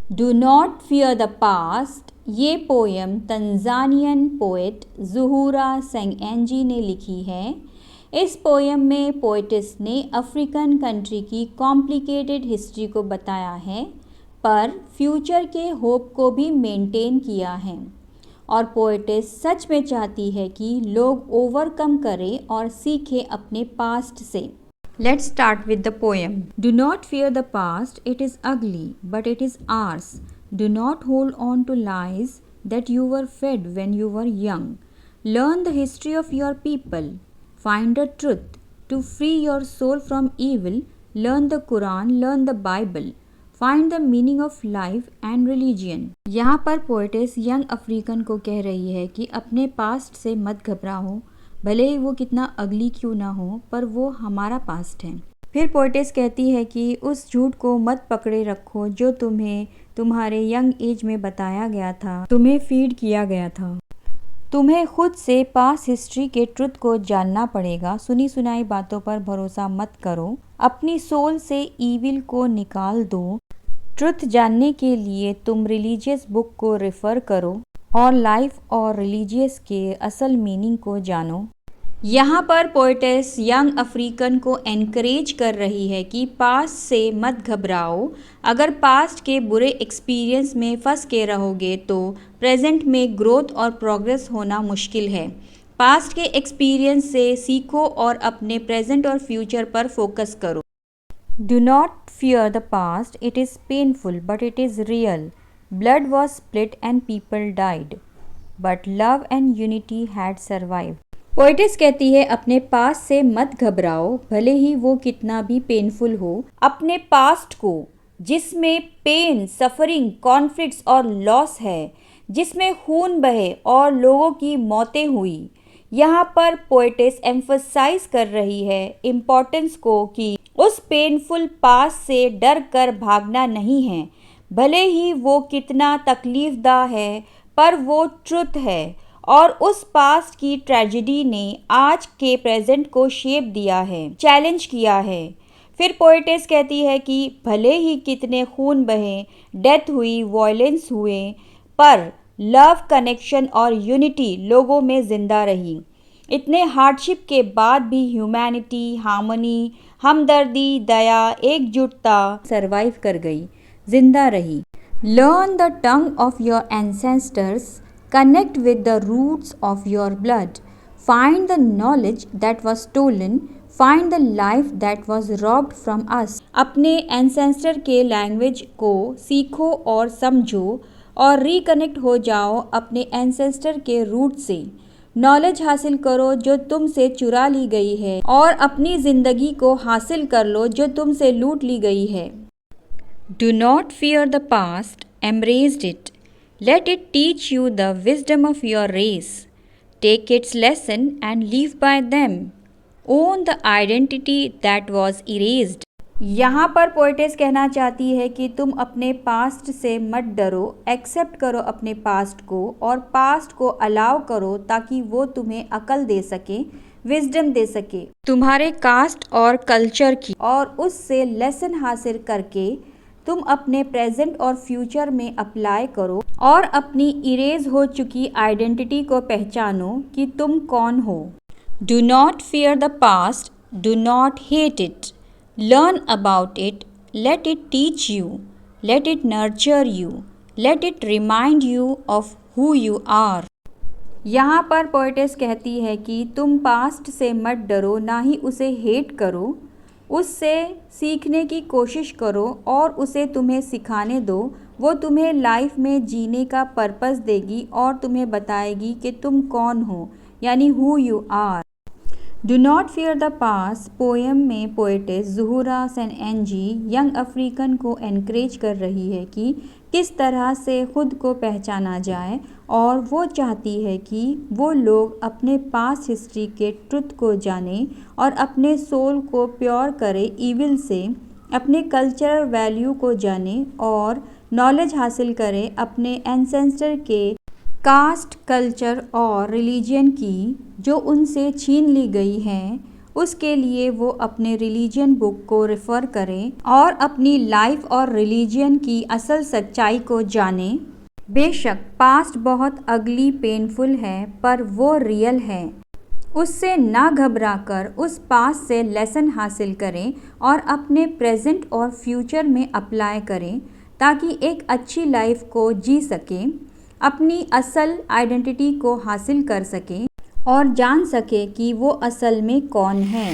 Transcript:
Do not fear the past ये poem Tanzanian poet ज़ुहूरा सेंगएंजी ने लिखी है। इस पोयम में पोएटिस ने अफ्रीकन कंट्री की कॉम्प्लिकेटेड हिस्ट्री को बताया है, पर फ्यूचर के होप को भी मेंटेन किया है। और पोएटिस सच में चाहती है कि लोग ओवरकम करें और सीखें अपने पास्ट से। Let's start with the poem. Do not fear the past, it is ugly, but it is ours. Do not hold on to lies that you were fed when you were young. Learn the history of your people. Find the truth. To free your soul from evil, learn the Quran, learn the Bible. Find the meaning of life and religion. यहाँ पर poet's young African को कह रही है कि अपने past से मत घबराओ, भले ही वो कितना अगली क्यों ना हो, पर वो हमारा पास्ट है। फिर पोएटिस कहती है कि उस झूठ को मत पकड़े रखो जो तुम्हें तुम्हारे यंग एज में बताया गया था, तुम्हें फीड किया गया था। तुम्हें खुद से पास्ट हिस्ट्री के ट्रुथ को जानना पड़ेगा। सुनी सुनाई बातों पर भरोसा मत करो, अपनी सोल से ईविल को निकाल दो। ट्रुथ जानने के लिए तुम रिलीजियस बुक को रेफ़र करो और लाइफ और रिलीजियस के असल मीनिंग को जानो। यहाँ पर पोएटिस यंग अफ्रीकन को एनकरेज कर रही है कि पास्ट से मत घबराओ। अगर पास्ट के बुरे एक्सपीरियंस में फंस के रहोगे तो प्रेजेंट में ग्रोथ और प्रोग्रेस होना मुश्किल है। पास्ट के एक्सपीरियंस से सीखो और अपने प्रेजेंट और फ्यूचर पर फोकस करो। Do not fear the past, it is painful, but it is real. Blood was split and people died, but love and unity had survived. Poet's कहती है अपने पास्ट से मत घबराओ, भले ही वो कितना भी पेनफुल हो। अपने पास्ट को, जिसमें पेन, सफरिंग, कॉन्फ्लिक्ट्स और लॉस है, जिसमें खून बहे और लोगों की मौतें हुई। यहाँ पर पोएटिस एम्फसाइज कर रही है इम्पोर्टेंस को कि उस पेनफुल पास्ट से डर कर भागना नहीं है, भले ही वो कितना तकलीफदा है, पर वो ट्रुथ है और उस पास्ट की ट्रेजेडी ने आज के प्रेजेंट को शेप दिया है, चैलेंज किया है। फिर पोएटिस कहती है कि भले ही कितने खून बहे, डेथ हुई, वायलेंस हुए, पर लव, कनेक्शन और यूनिटी लोगों में जिंदा रही। इतने हार्डशिप के बाद भी ह्यूमैनिटी, हार्मनी, हमदर्दी, दया, एकजुटता सरवाइव कर गई, जिंदा रही। Learn the tongue of your ancestors, connect with the roots of your blood, find the knowledge that was stolen, find the life that was robbed from us. अपने एंसेस्टर के language को सीखो और समझो और रिकनेक्ट हो जाओ अपने एंसेस्टर के रूट से। नॉलेज हासिल करो जो तुमसे चुरा ली गई है और अपनी ज़िंदगी को हासिल कर लो जो तुमसे लूट ली गई है। Do not fear the past, embrace it. Let it teach you the wisdom of your race. Take its lesson and live by them. Own the identity that was erased. यहाँ पर पोएटिस कहना चाहती है कि तुम अपने पास्ट से मत डरो, एक्सेप्ट करो अपने पास्ट को और पास्ट को अलाउ करो ताकि वो तुम्हें अकल दे सके, विजडम दे सके तुम्हारे कास्ट और कल्चर की, और उससे लेसन हासिल करके तुम अपने प्रेजेंट और फ्यूचर में अप्लाई करो और अपनी इरेज हो चुकी आइडेंटिटी को पहचानो कि तुम कौन हो। Do not fear the past, do not hate it, learn about it, let it teach you, let it nurture you, let it remind you of who you are. यहाँ पर पोएटिस कहती है कि तुम पास्ट से मत डरो, ना ही उसे हेट करो, उससे सीखने की कोशिश करो और उसे तुम्हें सिखाने दो। वो तुम्हें लाइफ में जीने का पर्पस देगी और तुम्हें बताएगी कि तुम कौन हो, यानी who you are. Do not fear the past poem में poetess Zuhura Sengenge young African को एनकरेज कर रही है कि किस तरह से खुद को पहचाना जाए, और वो चाहती है कि वो लोग अपने पास्ट हिस्ट्री के ट्रुथ को जानें और अपने सोल को प्योर करें ईविल से, अपने कल्चरल वैल्यू को जानें और नॉलेज हासिल करें अपने एंसेस्टर के कास्ट, कल्चर और रिलीजन की जो उनसे छीन ली गई हैं, उसके लिए वो अपने रिलीजन बुक को रेफ़र करें और अपनी लाइफ और रिलीजन की असल सच्चाई को जानें। बेशक पास्ट बहुत अगली पेनफुल है, पर वो रियल है। उससे ना घबराकर उस पास्ट से लेसन हासिल करें और अपने प्रेजेंट और फ्यूचर में अप्लाई करें, ताकि एक अच्छी लाइफ को जी सकें, अपनी असल आइडेंटिटी को हासिल कर सकें और जान सके कि वो असल में कौन है।